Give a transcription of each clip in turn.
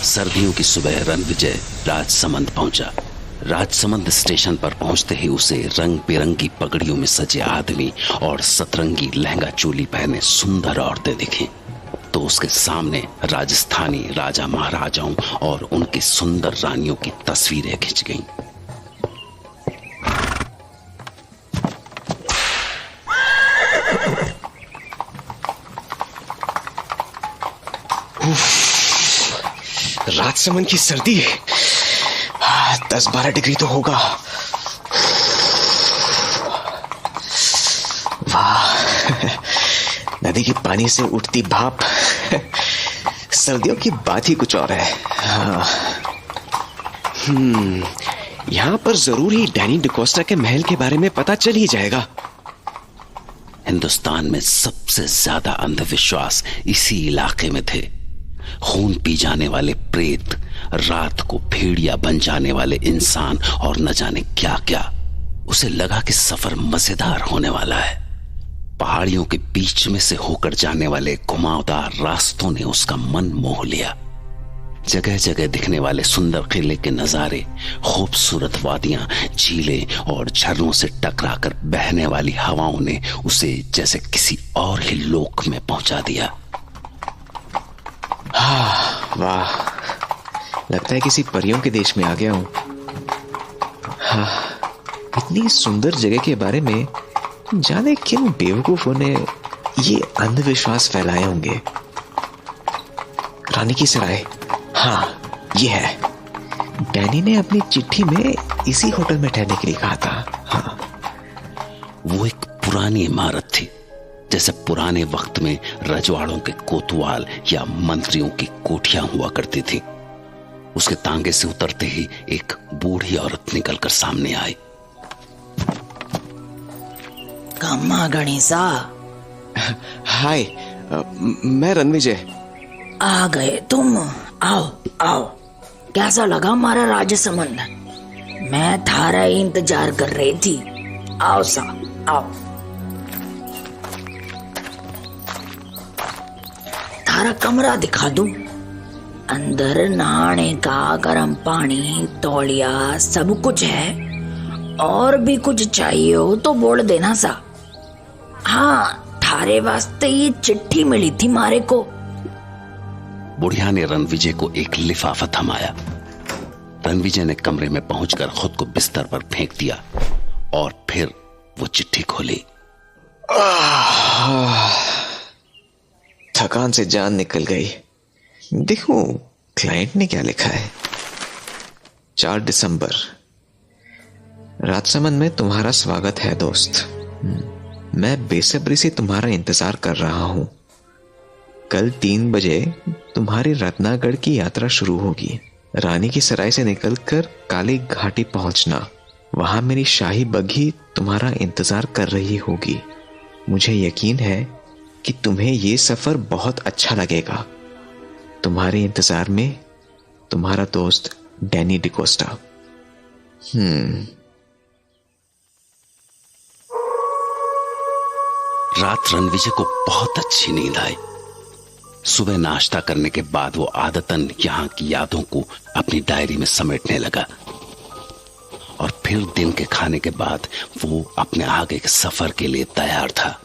सर्दियों की सुबह रणविजय राजसमंद पहुंचा। राजसमंद स्टेशन पर पहुंचते ही उसे रंग बिरंगी पगड़ियों में सजे आदमी और सतरंगी लहंगा चोली पहने सुंदर औरतें दिखी। तो उसके सामने राजस्थानी राजा महाराजाओं और उनकी सुंदर रानियों की तस्वीरें खिंच गईं। राजसमंद की सर्दी 10-12 डिग्री तो होगा। वाह, नदी के पानी से उठती भाप सर्दियों की बात ही कुछ और है। यहाँ पर जरूर ही डैनी डिकोस्टा के महल के बारे में पता चल ही जाएगा। हिंदुस्तान में सबसे ज्यादा अंधविश्वास इसी इलाके में थे। खून पी जाने वाले प्रेत, रात को भेड़िया बन जाने वाले इंसान और न जाने क्या क्या। उसे लगा कि सफर मजेदार होने वाला है। पहाड़ियों के बीच में से होकर जाने वाले घुमावदार रास्तों ने उसका मन मोह लिया। जगह जगह दिखने वाले सुंदर किले के नजारे, खूबसूरत वादियां, झीलें और झरनों से टकराकर बहने वाली हवाओं ने उसे जैसे किसी और ही लोक में पहुंचा दिया। वाह, लगता है किसी परियों के देश में आ गया हूं। इतनी सुंदर जगह के बारे में जाने किन बेवकूफों ने ये अंधविश्वास फैलाए होंगे। रानी की सराय, हाँ ये है। डैनी ने अपनी चिट्ठी में इसी होटल में ठहरने के लिए कहा था। हाँ, वो एक पुरानी इमारत थी, जैसे पुराने वक्त में रजवाड़ों के कोतवाल या मंत्रियों की कोठियां हुआ करती थी। उसके तांगे से उतरते ही एक बूढ़ी औरत निकलकर सामने आई। कम्मा गणेशा। हाय, मैं रणविजय। आ गए तुम? आओ आओ। कैसा लगा हमारा राजसमंद? मैं थारा ही इंतजार कर रही थी। आओ सा, आओ। थारा कमरा दिखा दूं? अंदर नहाने का गर्म पानी, तौलिया, सब कुछ है। और भी कुछ चाहिए हो तो बोल देना सा। हाँ, थारे वास्ते ये चिट्ठी मिली थी मारे को। बुढ़िया ने रणविजय को एक लिफाफा थमाया। रणविजय ने कमरे में पहुंचकर खुद को बिस्तर पर फेंक दिया और फिर वो चिट्ठी खोली। थकान से जान निकल गई। देखूं क्लाइंट ने क्या लिखा है। 4 दिसंबर। राजसमंद में तुम्हारा स्वागत है दोस्त। मैं बेसब्री से तुम्हारा इंतजार कर रहा हूं। कल 3 बजे तुम्हारी रत्नागढ़ की यात्रा शुरू होगी। रानी की सराय से निकलकर काली घाटी पहुंचना। वहां मेरी शाही बग्घी तुम्हारा इंतजार कर रही होगी। मुझे यकीन है कि तुम्हें ये सफर बहुत अच्छा लगेगा। तुम्हारे इंतजार में तुम्हारा दोस्त डैनी डिकोस्टा। रात रणविजय को बहुत अच्छी नींद आई। सुबह नाश्ता करने के बाद वो आदतन यहाँ की यादों को अपनी डायरी में समेटने लगा और फिर दिन के खाने के बाद वो अपने आगे के सफर के लिए तैयार था।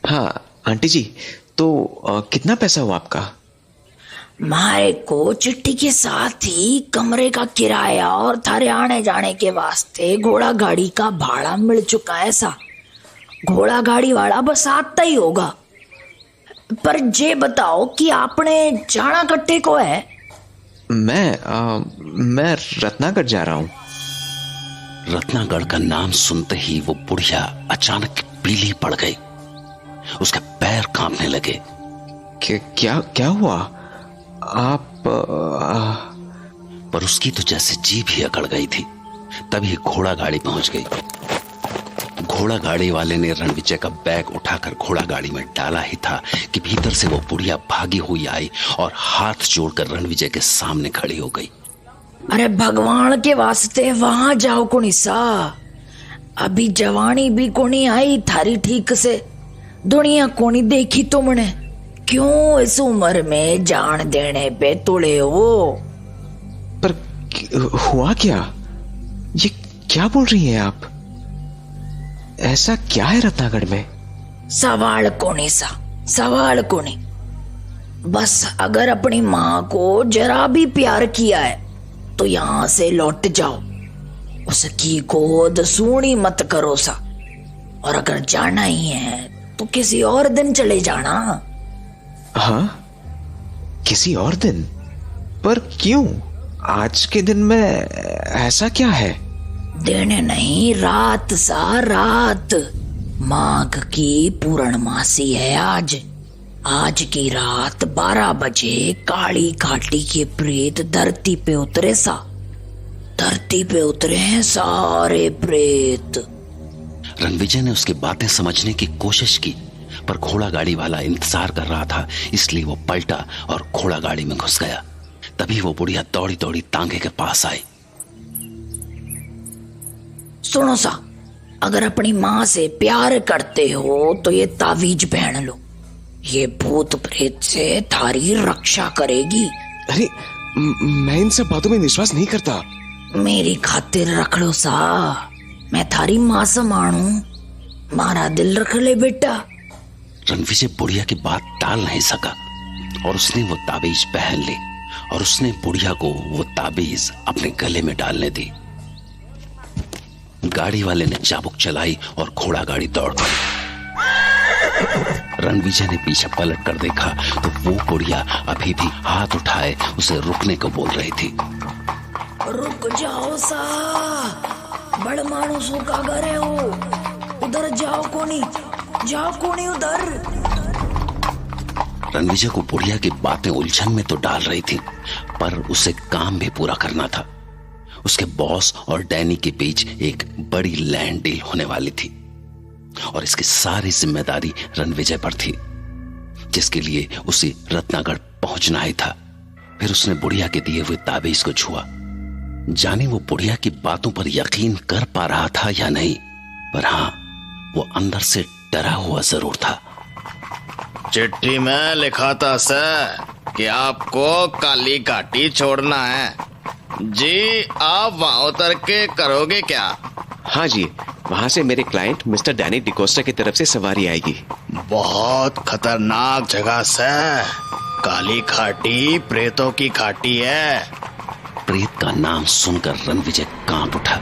हाँ आंटी जी, तो कितना पैसा हुआ आपका? मारे को चिट्ठी के साथ ही कमरे का किराया और थारे आने जाने के वास्ते घोड़ा गाड़ी का भाड़ा मिल चुका है सा। घोड़ा गाड़ी वाला बस आता ही होगा। पर जे बताओ कि आपने जाना कट्टे को है? मैं रत्नागढ़ जा रहा हूं। रत्नागढ़ का नाम सुनते ही वो बुढ़िया अचानक पीली पड़ गई। उसके पैर कांपने लगे। क्या हुआ? आप पर उसकी तो जैसे जीभ ही अकड़ गई थी। तभी घोड़ा गाड़ी पहुंच गई। घोड़ा गाड़ी वाले ने रणविजय का बैग उठाकर घोड़ा गाड़ी में डाला ही था कि भीतर से वो बुढ़िया भागी हुई आई और हाथ जोड़कर रणविजय के सामने खड़ी हो गई। अरे भगवान के वास्ते वहां जाओ कुणी सा। अभी जवानी भी कोनी आई थारी ठीक से। दुनिया कोनी देखी तुमने, क्यों इस उम्र में जान देने पे तुले हो? पर हुआ क्या? ये क्या बोल रही हैं आप? ऐसा क्या है रत्नागढ़ में? सवाल कोनी सा, सवाल कोनी। बस अगर अपनी माँ को जरा भी प्यार किया है तो यहाँ से लौट जाओ, उसकी गोद सूनी मत करो सा। और अगर जाना ही है तो किसी और दिन चले जाना। हाँ, किसी और दिन? पर क्यों? आज के दिन में ऐसा क्या है? दिन नहीं, रात सा, रात। माघ की पूर्णमासी है आज। आज की रात 12 बजे काली घाटी के प्रेत धरती पे उतरे सा। धरती पे उतरे हैं सारे प्रेत। रणविजय ने उसकी बातें समझने की कोशिश की, पर घोड़ा गाड़ी वाला इंतजार कर रहा था, इसलिए वो पलटा और घोड़ा गाड़ी में घुस गया। तभी वो बुढ़िया दौड़ी दौड़ी तांगे के पास आई। सुनो सा, अगर अपनी माँ से प्यार करते हो तो ये तावीज पहन लो, ये भूत प्रेत से थारी रक्षा करेगी। अरे मैं इन सब बातों में विश्वास नहीं करता। मेरी खातिर रख लो सा, मैं थारी माँ समानू, मारा दिल रख ले बेटा। रणविजय बुढ़िया की बात टाल नहीं सका और उसने वो ताबीज पहन ली और उसने बुढ़िया को वो ताबीज अपने गले में डालने दी। गाड़ी वाले ने चाबुक चलाई और घोड़ा गाड़ी दौड़ गई। रणविजय ने पीछे पलट कर देखा तो वो बुढ़िया अभी भी हाथ उठाए उसे रुकने को बोल रही थी। रुक जाओ सा, बड़ मानुसों का घर है वो, उधर जाओ कोनी, जाओ कोनी उधर। रणविजय को बुढ़िया की बातें उलझन में तो डाल रही थी, पर उसे काम भी पूरा करना था। उसके बॉस और डैनी के बीच एक बड़ी लैंड डील होने वाली थी और इसकी सारी जिम्मेदारी रणविजय पर थी, जिसके लिए उसे रत्नागढ़ पहुंचना ही था। फिर उसने बुढ़िया के दिए हुए ताबीज को छुआ। जाने वो बुढ़िया की बातों पर यकीन कर पा रहा था या नहीं, पर हाँ, वो अंदर से डरा हुआ जरूर था। चिट्ठी में लिखा था सर कि आपको काली घाटी छोड़ना है जी। आप वहां उतर के करोगे क्या? हाँ जी, वहां से मेरे क्लाइंट मिस्टर डैनी डिकोस्टा की तरफ से सवारी आएगी। बहुत खतरनाक जगह सर, काली घाटी प्रेतों की घाटी है। प्रेत का नाम सुनकर रणविजय कांप उठा।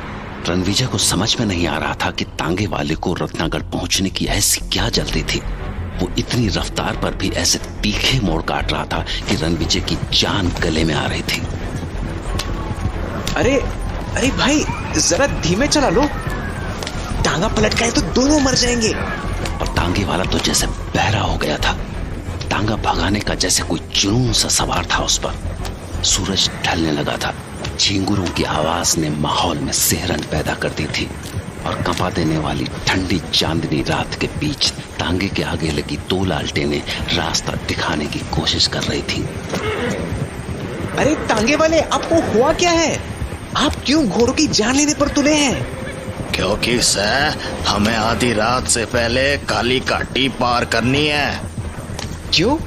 रणविजय को समझ में नहीं आ रहा था कि तांगे वाले को रत्नागढ़ पहुंचने की ऐसी क्या जल्दी थी। वो इतनी रफ्तार पर भी ऐसे तीखे मोड़ काट रहा था कि रणविजय की जान गले में आ रही थी। अरे अरे भाई, जरा धीमे चला लो, टांगा पलट गए तो दोनों मर जाएंगे। और तांगे वाला तो जैसे बहरा हो गया था। तांगा भगाने का जैसे कोई जुनून सा सवार था उस पर। सूरज ढलने लगा था। झींगुरों की आवाज ने माहौल में सिहरन पैदा कर दी थी और कंपा देने वाली ठंडी चांदनी रात के बीच तांगे के आगे लगी 2 लालटेनें रास्ता दिखाने की कोशिश कर रही थी। अरे तांगे वाले, आपको हुआ क्या है? आप क्यों घोड़ों की जान लेने पर तुले हैं? क्योंकि सर हमें आधी रात से पहले काली घाटी पार करनी है। क्यों?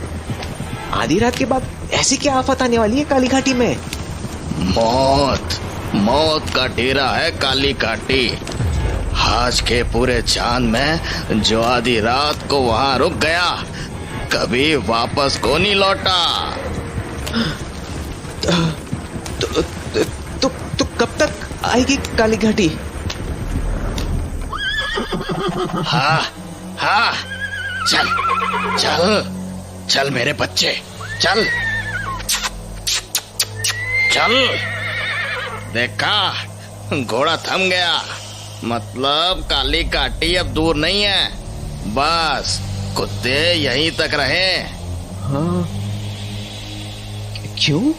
आधी रात के बाद ऐसी क्या आफत आने वाली है काली घाटी में? मौत, मौत का डेरा है काली घाटी। आज के पूरे चांद में जो आधी रात को वहां रुक गया, कभी वापस को नहीं लौटा। तो कब तक आएगी काली घाटी? हाँ हाँ, चल चल चल मेरे बच्चे, चल चल। देखा, घोड़ा थम गया, मतलब काली घाटी अब दूर नहीं है। बस कुत्ते यहीं तक रहे। हाँ, क्यों?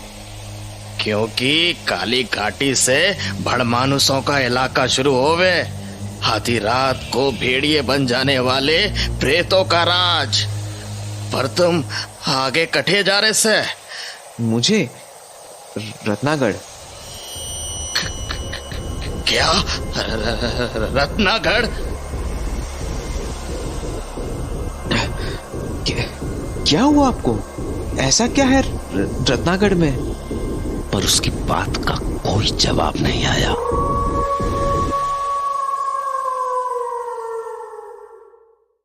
क्योंकि काली घाटी से भड़मानुसों का इलाका शुरू होवे। आधी रात को भेड़िए बन जाने वाले प्रेतों का राज। पर तुम आगे कटे जा रहे से। मुझे रत्नागढ़? क्या? रत्नागढ़? क्या हुआ आपको? ऐसा क्या है रत्नागढ़ में? पर उसकी बात का कोई जवाब नहीं आया।